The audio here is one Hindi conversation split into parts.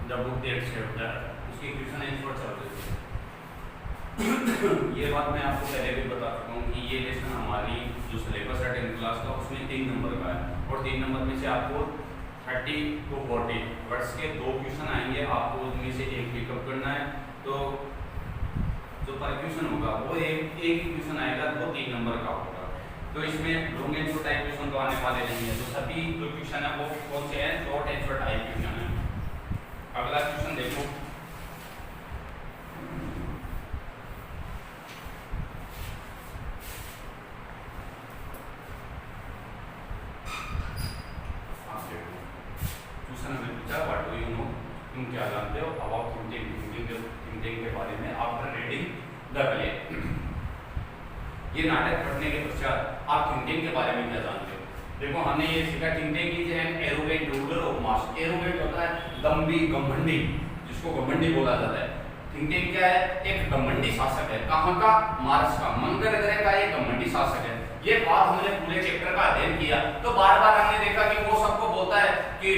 The book that saved the, उसकी इक्वेशन इन शॉर्ट चल रही है। ये बात मैं आपको पहले भी बता चुका हूँ कि ये लेसन हमारी जो सिलेबस है 10th क्लास का उसमें 3 नंबर का है, और 3 नंबर में से आपको 30 to 40 वर्ड्स के 2 क्वेश्चन आएंगे, आपको उनमें से एक पिकअप करना है। तो जो पर क्वेश्चन होगा वो एक ही क्वेश्चन आएगा, वो 3 नंबर का होगा। तो इसमें लॉन्ग आंसर टाइप क्वेश्चन तो आने वाले नहीं है, तो सभी जो क्वेश्चन है वो कौन से हैं, शॉर्ट आंसर टाइप क्वेश्चन है। अगला क्वेश्चन देखो, तुम क्या जानते हो अबाउट थिंकिंग के बारे में आफ्टर रीडिंग द प्ले। ये नाटक पढ़ने के पश्चात आप थिंकिंग के बारे में क्या जानते हो? देखो हमने ये सीखा थिंकिंग की arrogant ruler of mass. Arrogant होता है दम्भी घमंडी, जिसको घमंडी बोला जाता है। थिंकिंग क्या है? एक घमंडी शासक है। कहाँ का? मार्स का, मंगल ग्रह का एक घमंडी शासक है। ये बात हमने पूरे चैप्टर का अध्ययन किया तो बार बार हमने देखा कि वो सबको बोलता है कि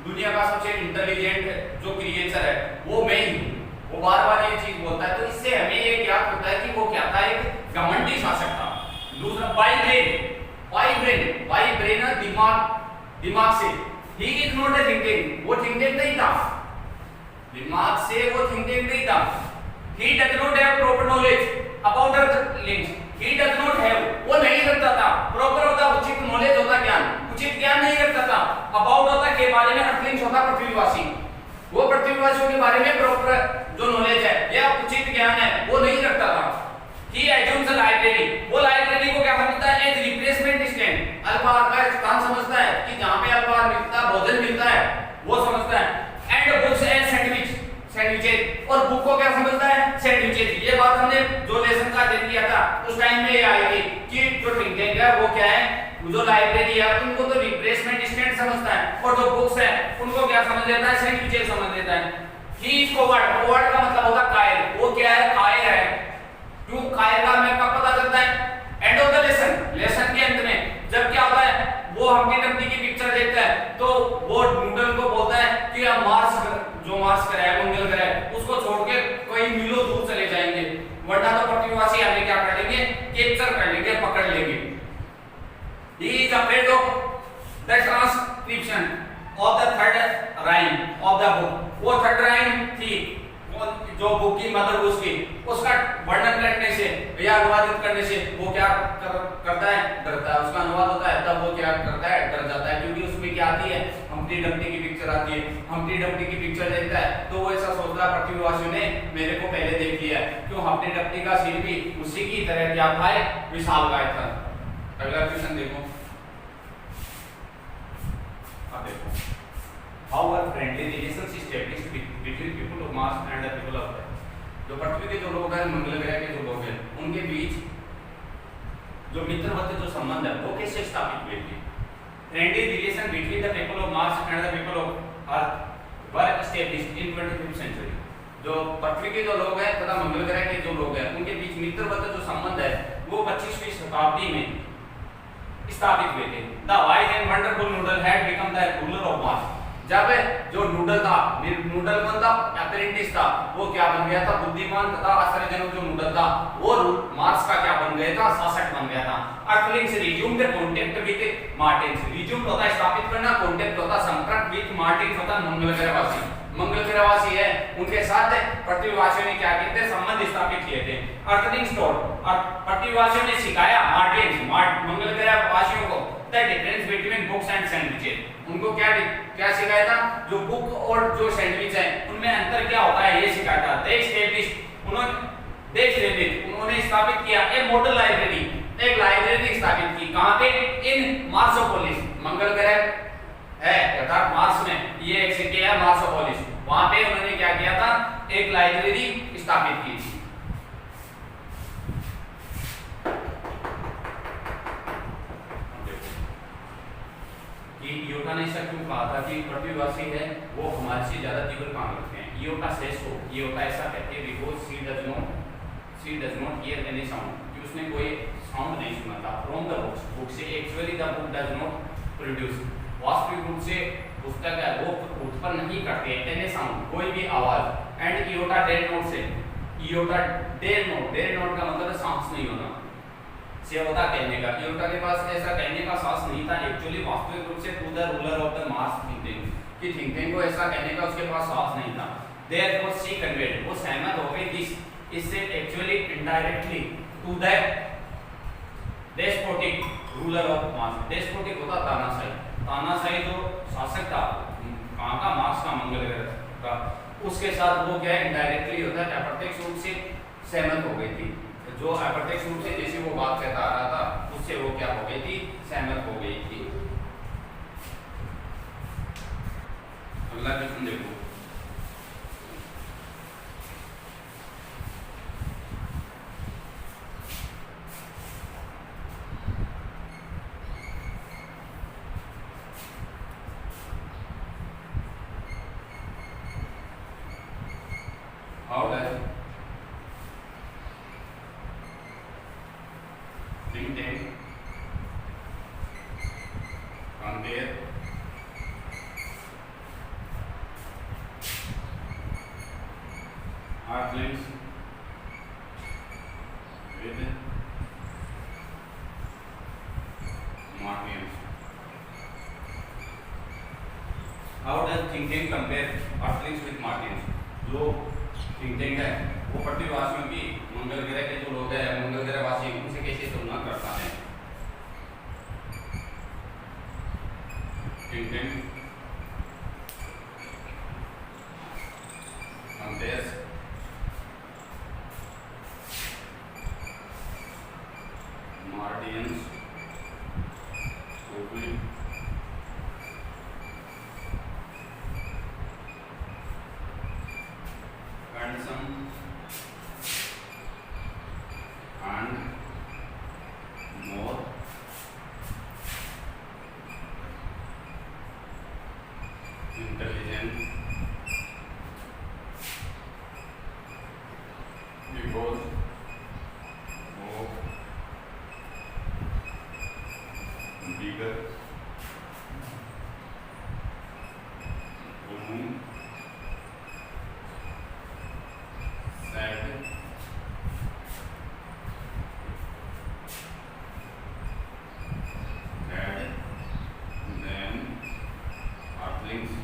दुनिया का सबसे इंटेलिजेंट जो क्रिएचर है वो मैं ही हूँ, वो बार बार ये चीज बोलता है। तो इससे हमें ये ज्ञात होता है कि वो क्या था, एक घमंडी शासक था। दूसरा बाई ब्रेन दिमाग से, he is not a thinking, वो थिंकिंग नहीं था, दिमाग से वो थिंकिंग नहीं था। He does not have proper knowledge about the links, he does not have, वो नहीं रखता था प्रॉपर होता उचित नॉलेज होता, ज्ञान उचित ज्ञान नहीं रखता था। अबाउट होता के बारे में, अर्थलिंक्स होता पृथ्वीवासी, वो पृथ्वीवासियों के बारे में प्रॉपर जो नॉलेज है या उचित ज्ञान है वो नहीं रखता था। ही एज्यूम्स अ लाइब्रेरी, वो लाइब्रेरी को क्या समझता है, एज रिप्लेसमेंट स्टैंड, अल्पाहार का स्थान समझता है कि जहां पे अल्पाहार मिलता है, भोजन मिलता है, वो समझता है। एंड बुक्स एंड सैंडविचेज, और बुक को क्या समझता है, सैंडविचेज। ये बात हमने जो लेसन का अध्ययन किया था उस टाइम में ये आई थी कि जो थिंकिंग है वो क्या है, जो लाइब्रेरी है उनको तो रिप्लेसमेंट स्टैंड समझता है, और जो बुक्स है उनको क्या समझ लेता है, सैंडविचेज समझ लेता है। ही इज कोवर्ड का मतलब होता है कायर, वो क्या है, कायर है। क्यों कायर का हमें कब पता चलता है, एंड ऑफ द लेसन के अंत में जब क्या होता है, वो हमकी डम्पटी की पिक्चर देखता है तो वो न्यूटन को बोलता है कि हम मार्स ग्रह है, मंगल ग्रह, उसको छोड़ के कई मीलों दूर चले जाएंगे, वरना तो पृथ्वीवासी हमें क्या कर लेंगे, कैप्चर कर लेंगे, पकड़ लेंगे। He is afraid of the transcription of the third rhyme of the book. वो थर्ड राइम थी जो बुक की मदर उसकी, उसका वर्णन करने से या अनुवादित करने से वो क्या करता है, डरता है। उसका अनुवाद होता है तब वो क्या करता है, डर जाता है, क्योंकि उसमें क्या आती है, हम्प्टी डम्प्टी की पिक्चर आती है। हम्प्टी डम्प्टी की पिक्चर देखता है तो वो ऐसा सोचता है पृथ्वीवासियों ने मेरे को पहले देख लिया है, क्यों हम्प्टी डम्प्टी का सिर भी उसी की तरह क्या था, विशालकाय था। अगला क्वेश्चन देखो, अब देखो, how are friendly relations established between people of Mars and the people of Earth. जो पृथ्वी के जो लोग हैं, मंगल ग्रह के जो लोग हैं, उनके बीच जो मित्रवत जो संबंध है वो कैसे स्थापित हुए थे। Friendly relation between the people of Mars and the people of Earth were established in 25th century. जो पृथ्वी के जो लोग हैं तथा मंगल ग्रह के जो लोग हैं उनके बीच मित्रवत जो संबंध है वो 25वीं शताब्दी में स्थापित हुए थे। The wise and wonderful noodle had become the ruler of Mars. जब जो नूडल था, नूडल कौन था, अप्रेंटिस था, वो क्या बन गया था, बुद्धिमान तथा आश्चर्यजनक जो नूडल था वो मार्स का क्या बन गया था, शासक बन गया था। Earthlings resume the contact with Martians. Resume होता है स्थापित करना, कांटेक्ट होता है संपर्क, विद मार्टिन्स होता है मंगल ग्रहवासी। मंगल ग्रहवासी है उनके साथ पृथ्वीवासियों ने क्या किए थे, संबंध स्थापित किए थे। अर्थलिंक्स टोल्ड, पृथ्वीवासियों ने सिखाया मार्टिन्स मंगल ग्रहवासियों को the difference between books and sandwiches. उनको क्या सिखाया था, जो बुक और जो सैंडविच है उनमें अंतर क्या होता है ये सिखाया था। उन्होंने स्थापित किया एक मॉडल लाइब्रेरी, एक लाइब्रेरी स्थापित की। कहां पे, इन मार्सोपोलिस, मंगल ग्रह है अर्थात मार्स में ये एक सिटी है मार्सोपोलिस, वहां पे उन्होंने क्या किया था, एक लाइब्रेरी स्थापित की थी। इयोटा ने ऐसा क्यों कहा था कि पृथ्वीवासी है वो हमारे से ज्यादा तीव्र काम रखते हैं। इयोटा सेज सो, इयोटा ऐसा कहते हैं because she does not here any sound, कि उसने कोई साउंड नहीं सुना था फ्रॉम द बुक से। Actually the book does not produce, वास्तविक रूप से उसका क्या वो उत्पन्न नहीं करती है एनी साउंड, कोई भी आवाज। एंड इयोटा डेड नोट से, इयोटा डेड नोट का मतलब सांस नहीं होना, से होता कहने का। इयोटा के पास ऐसा कहने का सांस नहीं था एक्चुअली, वास्तविक रूप से to the ruler of the mass thinking, कि थिंकिंग को ऐसा कहने का उसके पास सांस नहीं था। देयरफॉर शी कन्वेड, वो सहमत हो गई दिस इससे actually indirectly to the despotic ruler of mass. Despotic होता तानाशाही, तानाशाही जो शासक था कहाँ का, मार्क्स का, मंगल ग्रह का, उसके साथ वो क्या इनडायरेक्टली होता है अप्रत्यक्ष रूप से सहमत हो गई थी। जो अप्रत्यक्ष रूप से जैसे वो बात कहता आ रहा था उससे वो क्या हो गई थी, सहमत हो गई थी। अगला क्वेश्चन देखो, how does think tank compare Earthlings with Martians? How does think tank compare Earthlings with Martians? जो थिंक टैंक है वो पृथ्वीवासियों की मंगल ग्रह के जो लोग हैं, मंगल ग्रह वासी, उनसे कैसे तुलना करता है। Think tank compares Martians with handsome and more intelligent because of bigger balloon said had than earthlings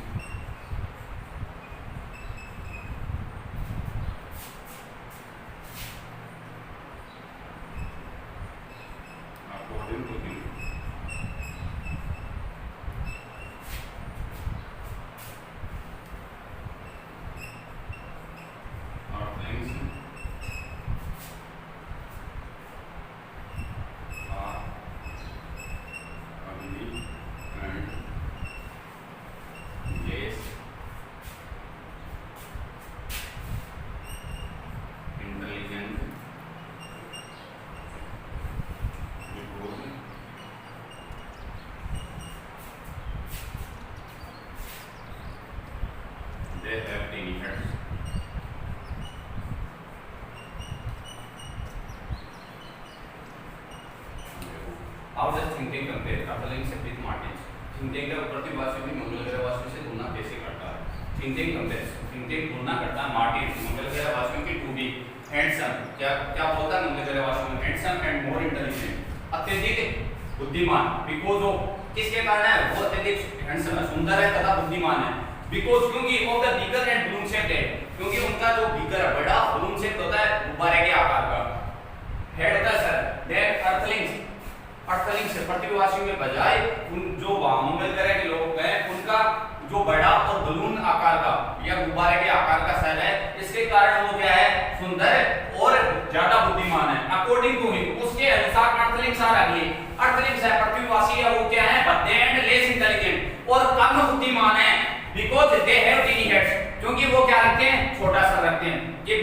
according to him. Earthlings are ugly and less intelligent because they have tiny heads. How does thinking compare earthlings with martians? Thinking का पृथ्वीवासियों की मंगल ग्रह वासियों से तुलना कैसे करता है? Thinking compares, thinking तुलना करता है मार्टियंस मंगल ग्रह वासियों की to be handsome, क्या क्या बोलता है मंगल ग्रह वासियों में handsome and more intelligent, अत्यधिक बुद्धिमान, because of किसके कारण है वो अत्यधिक handsome है, सुंदर है तथा बुद्धिमान है, because क्योंकि of the bigger and balloon shaped head, क्योंकि उनका जो bigger है बड़ा balloon shaped होता है गुब्बारे के आकार का हेड होता है सर, that earthlings से पृथ्वीवासियों के बजाय उन जो मंगल ग्रह के लोग हैं उनका जो बड़ा और बलून आकार का या गुब्बारे के आकार का सर है, इसके कारण वो क्या है सुंदर और ज्यादा बुद्धिमान है। अकॉर्डिंग टू हिम, उसके अनुसार अर्थलिंग्स आर अगली, अर्थलिंग्स है पृथ्वीवासी है वो क्या है बद्दे एंड लेस इंटेलिजेंट और कम बुद्धिमान है, बिकॉज़ दे हैव टिनी हेड्स, क्योंकि वो क्या रखते हैं छोटा सर रखते हैं। कि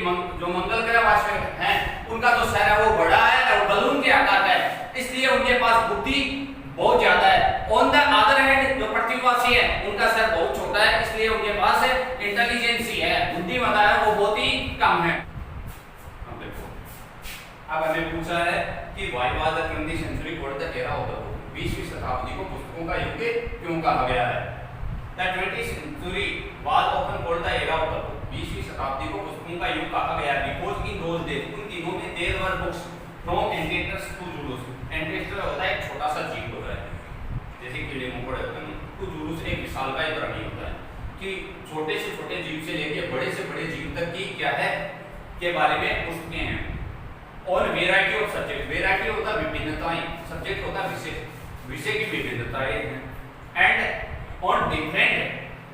जो मंगल ग्रह वासी हैं उनका जो सर है वो बड़ा है और बलून के आकार का है, इसलिए उनके पास बुद्धि बहुत ज्यादा है। ऑन द अदर हैंड जो पृथ्वीवासी है उनका सर बहुत छोटा है, इसलिए उनके पास इंटेलिजेंसी है, बुद्धिमत्ता है वो बहुत ही कम है। अब देखो, अब हमें पूछा है कि why was the 20th century called the era of the book, 20वीं शताब्दी को पुस्तकों का युग क्यों कहा गया है। The 20th century was often called the era of the book. 20वीं शताब्दी को पुस्तकों का युग कहा गया because in those days उन दिनों में there were books from ancestors to Zulus. Ancestor होता है एक छोटा सा जीव होता है, जैसे कीड़े मकोड़े होते हैं, तो जुलूस एक विशालकाय प्राणी होता है कि छोटे से छोटे जीव से लेके बड़े से बड़े जीव तक की क्या है के बारे में पुस्तकें हैं। और वेराइटी ऑफ सब्जेक्ट, वेराइटी होता है विभिन्नताएं, सब्जेक्ट होता है विषय, विषय की विभिन्नताएं हैं। And on different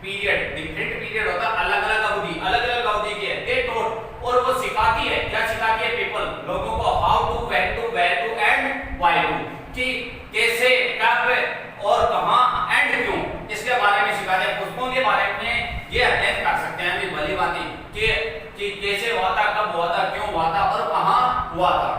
period, different period होता है अलग अलग अवधि के दे टोट, और वो सिखाती है, क्या सिखाती है पीपल लोगों को, how to, when to, where to and why to, कि कैसे, कब और कहां एंड क्यों, इसके बारे में सिखाते हैं। पुस्तकों के बारे में ये अध्ययन कर सकते हैं हम भली बात कि कैसे हुआ था, कब हुआ था, क्यों हुआ था और कहां हुआ था।